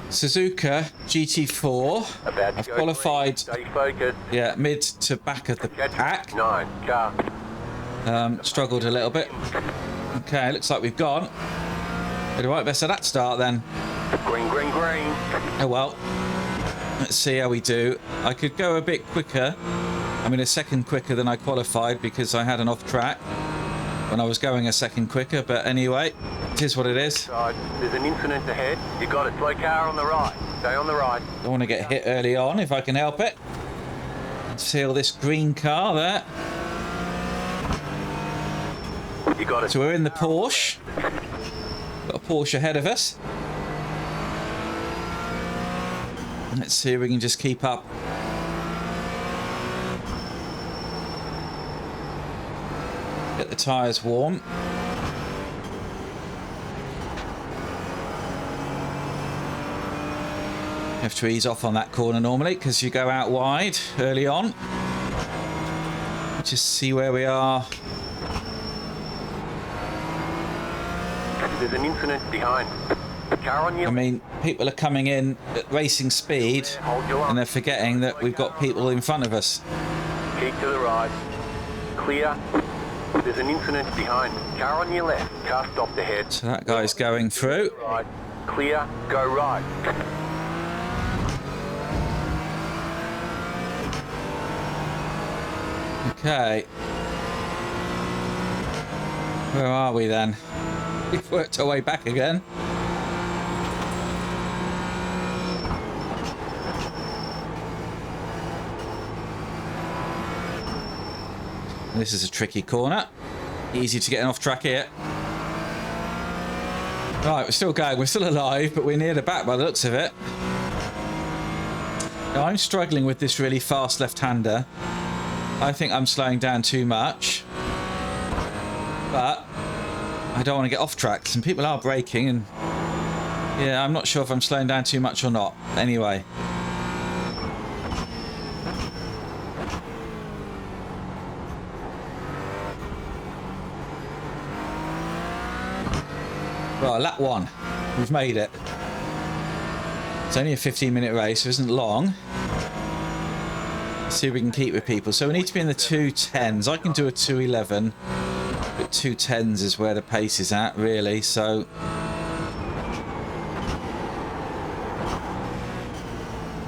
Suzuka GT4. I've qualified, yeah, mid to back of the pack. Struggled a little bit. Okay, looks like we've gone. Did the right best of that start then. Green. Oh well. Let's see how we do. I could go a bit quicker. I mean, a second quicker than I qualified because I had an off track when I was going a second quicker. But anyway, it is what it is. There's an incident ahead. You got it. Slow car on the right. Stay on the right. Don't want to get hit early on if I can help it. Seal this green car there. You got it. So we're in the Porsche. Got a Porsche ahead of us. Let's see if we can just keep up. Get the tyres warm. Have to ease off on that corner normally because you go out wide early on. Just see where we are. There's an incident behind. Car on your... I mean, people are coming in at racing speed and they're forgetting that we've got people in front of us. Keep to the right. Clear. There's an incident behind. Car on your left. Car stopped ahead. So that guy's going through. Right. Clear. Go right. Okay. Where are we then? We've worked our way back again. This is a tricky corner. Easy to get off track here. Right, we're still going. We're still alive, but we're near the back by the looks of it. Now, I'm struggling with this really fast left-hander. I think I'm slowing down too much. But I don't want to get off track. Some people are braking and... yeah, I'm not sure if I'm slowing down too much or not. Anyway. Right, lap one. We've made it. It's only a 15-minute race, so it isn't long. Let's see if we can keep with people. So we need to be in the 2:10s. I can do a 2:11, but 2:10s is where the pace is at, really. So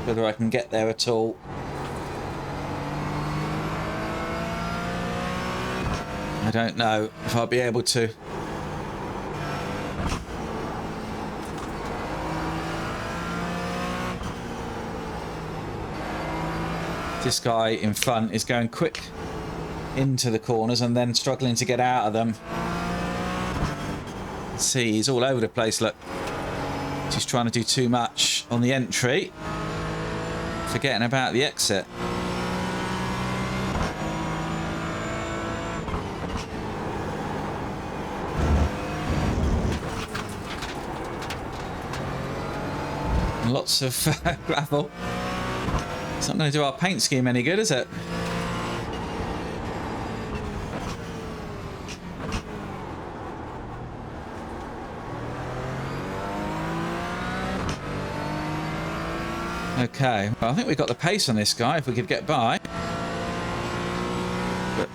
whether I can get there at all. I don't know if I'll be able to. This guy in front is going quick into the corners and then struggling to get out of them. Let's see, he's all over the place, look. He's trying to do too much on the entry, forgetting about the exit. Lots of gravel. It's not going to do our paint scheme any good, is it? Okay, well, I think we've got the pace on this guy if we could get by. But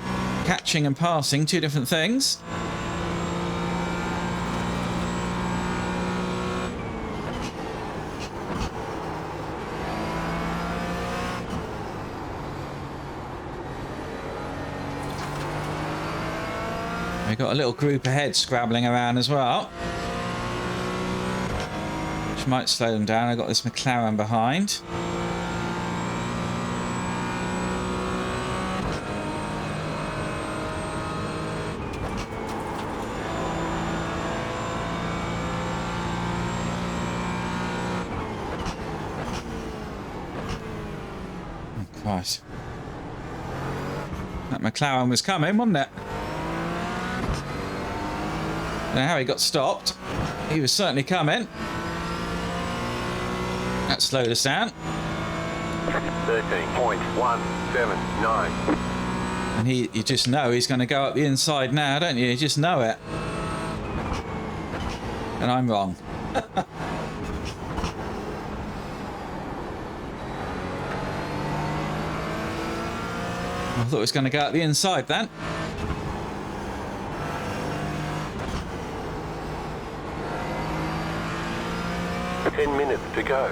catching and passing, two different things. We've got a little group ahead scrabbling around as well, which might slow them down. I've got this McLaren behind. Oh, Christ. That McLaren was coming, wasn't it? I don't know how he got stopped. He was certainly coming. That slowed us down. 13.179. And you just know he's going to go up the inside now, don't you? You just know it. And I'm wrong. I thought it was going to go out the inside then. Ten minutes to go.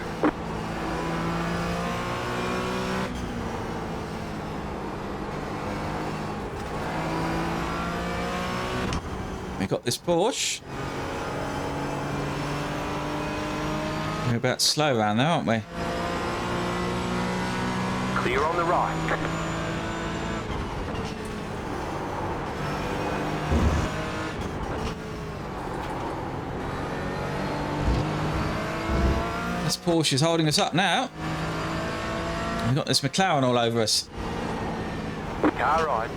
We got this Porsche. We're about slow around there, aren't we? Clear on the right. This Porsche is holding us up now. We've got this McLaren all over us. Car right.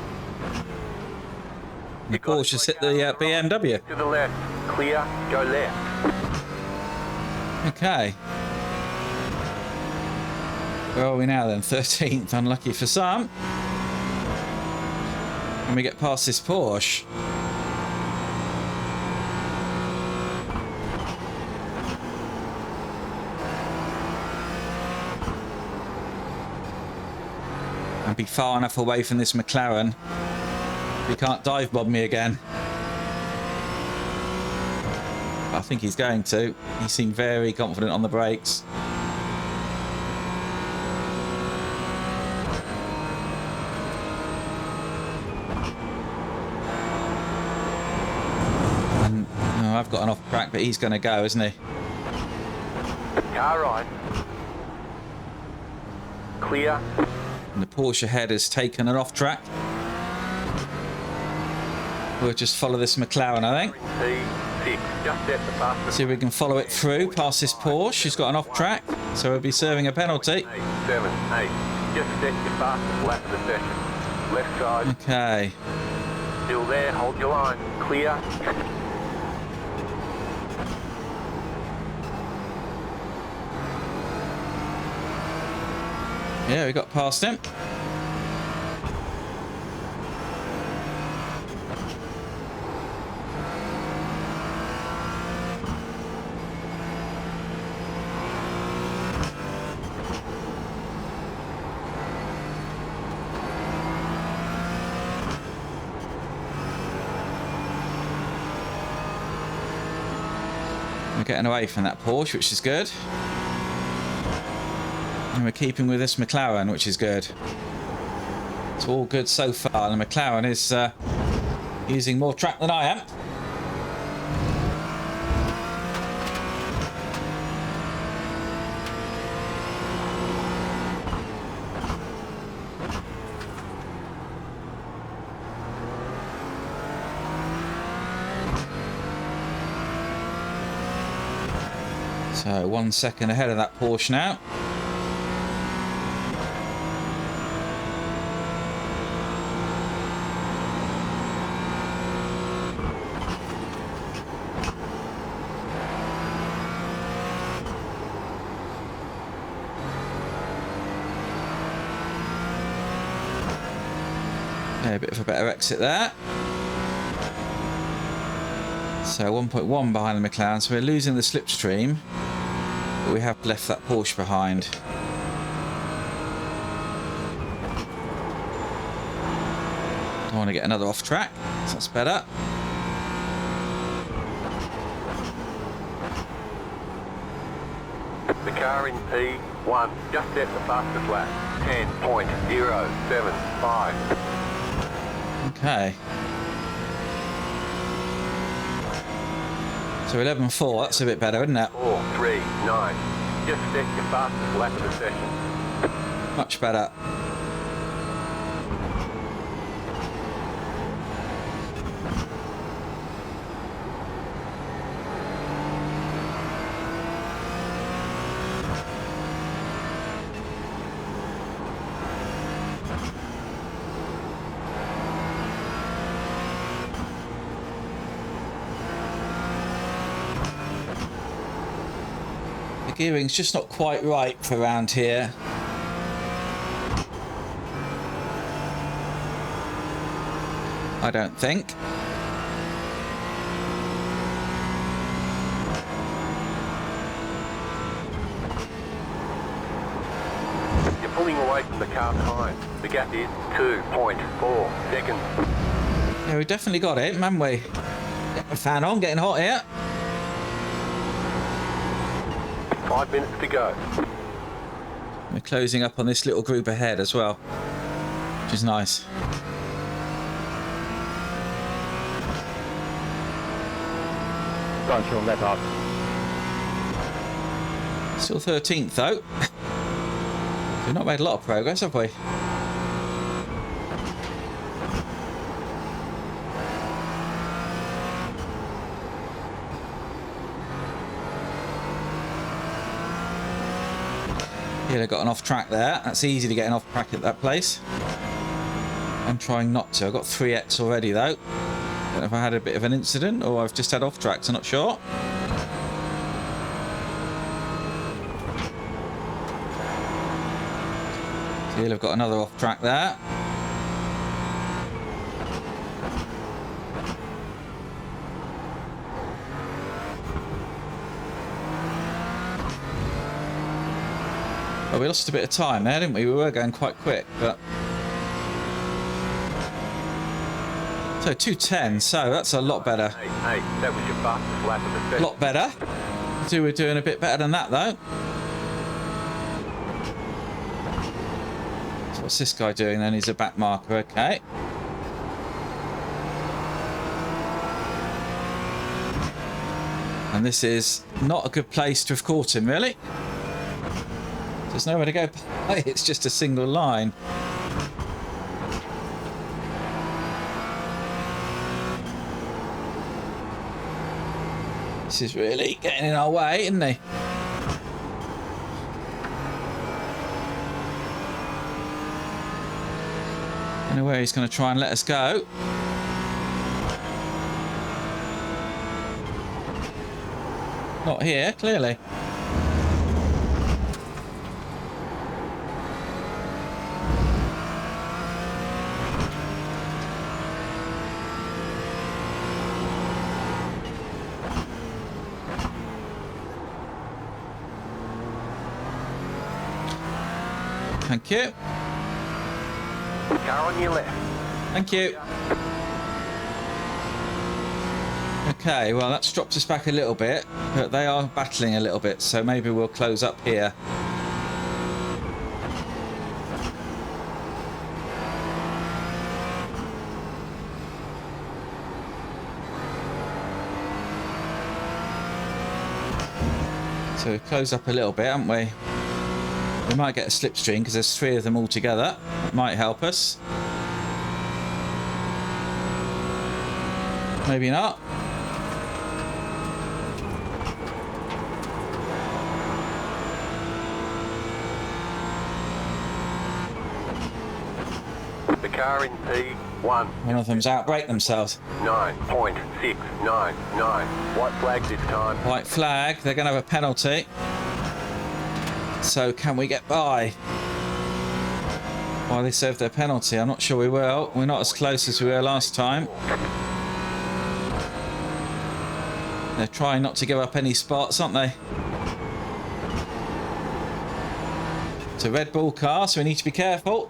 The Porsche's hit the BMW. To the left. Clear. Go left. Okay. Where are we now then? 13th. Unlucky for some. And we get past this Porsche. And be far enough away from this McLaren. He can't dive bomb me again. I think he's going to. He seemed very confident on the brakes. And oh, I've got an off track, but he's going to go, isn't he? Car right. Clear. And the Porsche ahead has taken an off track. We'll just follow this McLaren, I think. P6. Just set the fastest. See if we can follow it through past this Porsche. He's got an off track, so we'll be serving a penalty. 8, 7, 8. Just set your fastest lap of the session. Left side. Okay. Still there. Hold your line. Clear. Yeah, we got past him. We're getting away from that Porsche, which is good. And we're keeping with this McLaren, which is good. It's all good so far. The McLaren is using more track than I am. So 1 second ahead of that Porsche now. Yeah, a bit of a better exit there. So 1.1 behind the McLaren, so we're losing the slipstream, but we have left that Porsche behind. Don't want to get another off track, so that's better. The car in P1. Just set the fastest lap. 10.075. Okay. So 11.4, that's a bit better, isn't it? 4.39. Just set your fastest lap of the session. Much better. The gearing's just not quite right for around here. I don't think. Your pulling away from the car behind. The gap is 2.4 seconds. Yeah, we definitely got it, haven't we? Get the fan on, getting hot here. 5 minutes to go. We're closing up on this little group ahead as well, which is nice. Don't let up. Still 13th though. We've not made a lot of progress, have we? Yeah, they got an off track there. That's easy to get an off track at that place. I'm trying not to. I've got 3x already though. Don't know if I had a bit of an incident or I've just had off tracks, I'm not sure. Here I've got another off track there. Well, we lost a bit of time there, didn't we? We were going quite quick, but... So 2:10, so that's a lot better. Hey, that was your fastest lap of the A session. lot better. We're doing a bit better than that, though. So what's this guy doing then? He's a back marker, okay. And this is not a good place to have caught him, really. There's nowhere to go by. It's just a single line. This is really getting in our way, isn't he? I don't know where he's going to try and let us go. Not here, clearly. Thank you. Car on your left. Thank you. Okay, well that's dropped us back a little bit, but they are battling a little bit, so maybe we'll close up here. So we've closed up a little bit, haven't we? We might get a slipstream because there's 3 of them all together. That might help us. Maybe not. The car in P1. One of them's outbrake themselves. 9.699. White flag this time. White flag. They're going to have a penalty. So can we get by? While they serve their penalty, I'm not sure we will. We're not as close as we were last time. They're trying not to give up any spots, aren't they? It's a Red Bull car, so we need to be careful.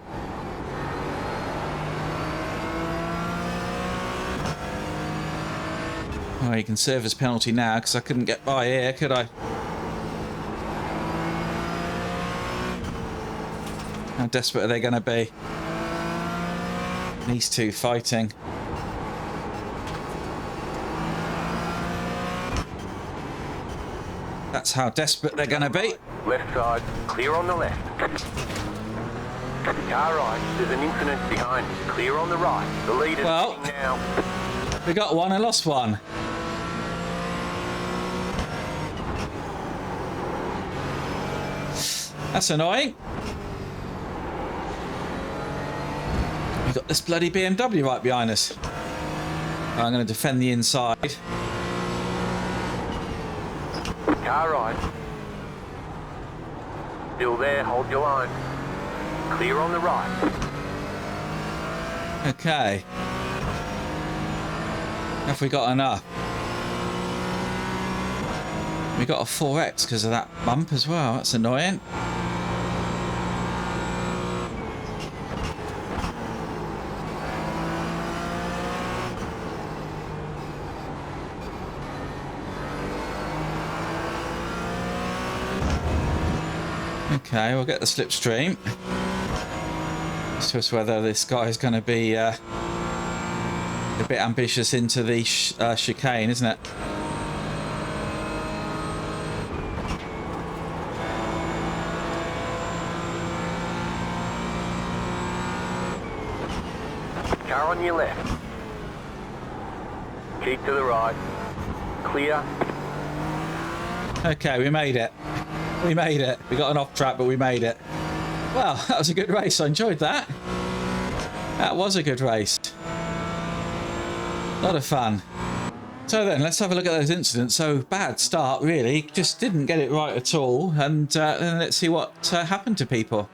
Oh, you can serve as penalty now because I couldn't get by here, could I? How desperate are they going to be? These two fighting. That's how desperate they're going to be. Left side, clear on the left. Car right, there's an incident behind. Clear on the right. The leader's Well, now. we got one and lost one. That's annoying. We've got this bloody BMW right behind us. I'm going to defend the inside. Car right. Still there, hold your line. Clear on the right. Okay. Have we got enough? We got a 4x because of that bump as well. That's annoying. Okay, we'll get the slipstream. It's just whether this guy is going to be a bit ambitious into the chicane, isn't it? Car on your left. Keep to the right. Clear. Okay, we made it. We made it. We got an off track, but we made it. Well, that was a good race. I enjoyed that. That was a good race. A lot of fun. So then, let's have a look at those incidents. So, bad start, really. Just didn't get it right at all. And then let's see what happened to people.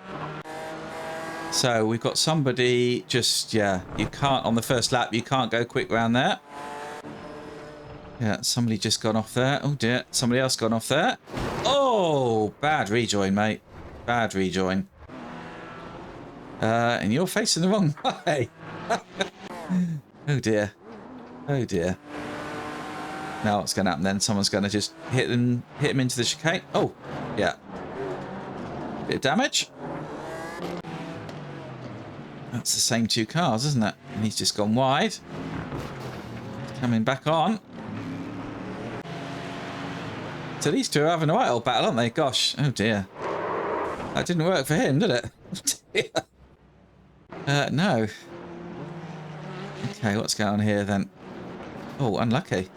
So, we've got somebody just, yeah, you can't, on the first lap, you can't go quick round there. Yeah, somebody just gone off there. Oh, dear. Somebody else gone off there. Oh, bad rejoin, mate. Bad rejoin. And you're facing the wrong way. Oh, dear. Oh, dear. Now what's going to happen then? Someone's going to just hit him into the chicane. Oh, yeah. Bit of damage. That's the same two cars, isn't it? And he's just gone wide. Coming back on. So these two are having a right old battle, aren't they? Gosh. Oh, dear. That didn't work for him, did it? No. Okay, what's going on here then? Oh, unlucky.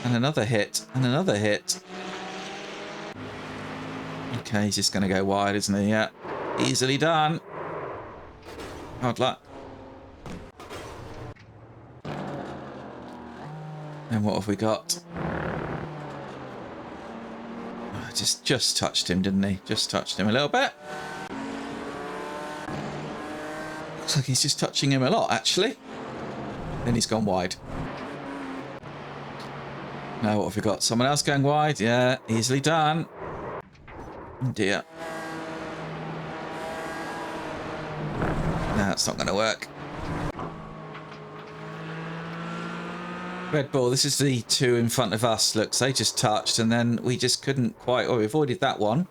And another hit. And another hit. Okay, he's just going to go wide, isn't he? Yeah. Easily done. Hard luck. And what have we got? Oh, just touched him, didn't he? Just touched him a little bit. Looks like he's just touching him a lot, actually. Then he's gone wide. Now what have we got? Someone else going wide? Yeah, easily done. Oh dear. No, it's not going to work. Red Bull, this is the two in front of us. Look, they just touched and then we just couldn't quite... Oh, we avoided that one.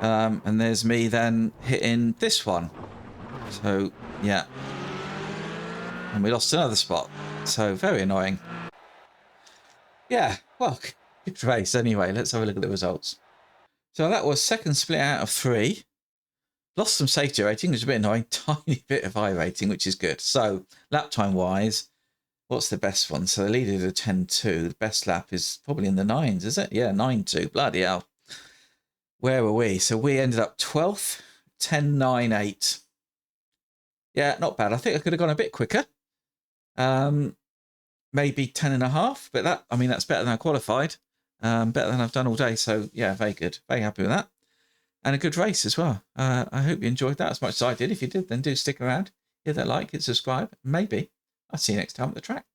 And there's me then hitting this one. So, yeah. And we lost another spot. So, very annoying. Yeah, well, good race anyway. Let's have a look at the results. So that was second split out of 3. Lost some safety rating, which is a bit annoying. Tiny bit of high rating, which is good. So, lap time wise, what's the best one? So the leader did a 10.2. The best lap is probably in the 9s, is it? Yeah, 9.2. Bloody hell. Where were we? So we ended up 12th, 10.9.8. Yeah, not bad. I think I could have gone a bit quicker. Maybe 10.5, but that, I mean, that's better than I qualified. Better than I've done all day. So yeah, very good. Very happy with that. And a good race as well. I hope you enjoyed that as much as I did. If you did, then do stick around. Hit that like, hit subscribe. Maybe I'll see you next time at the track.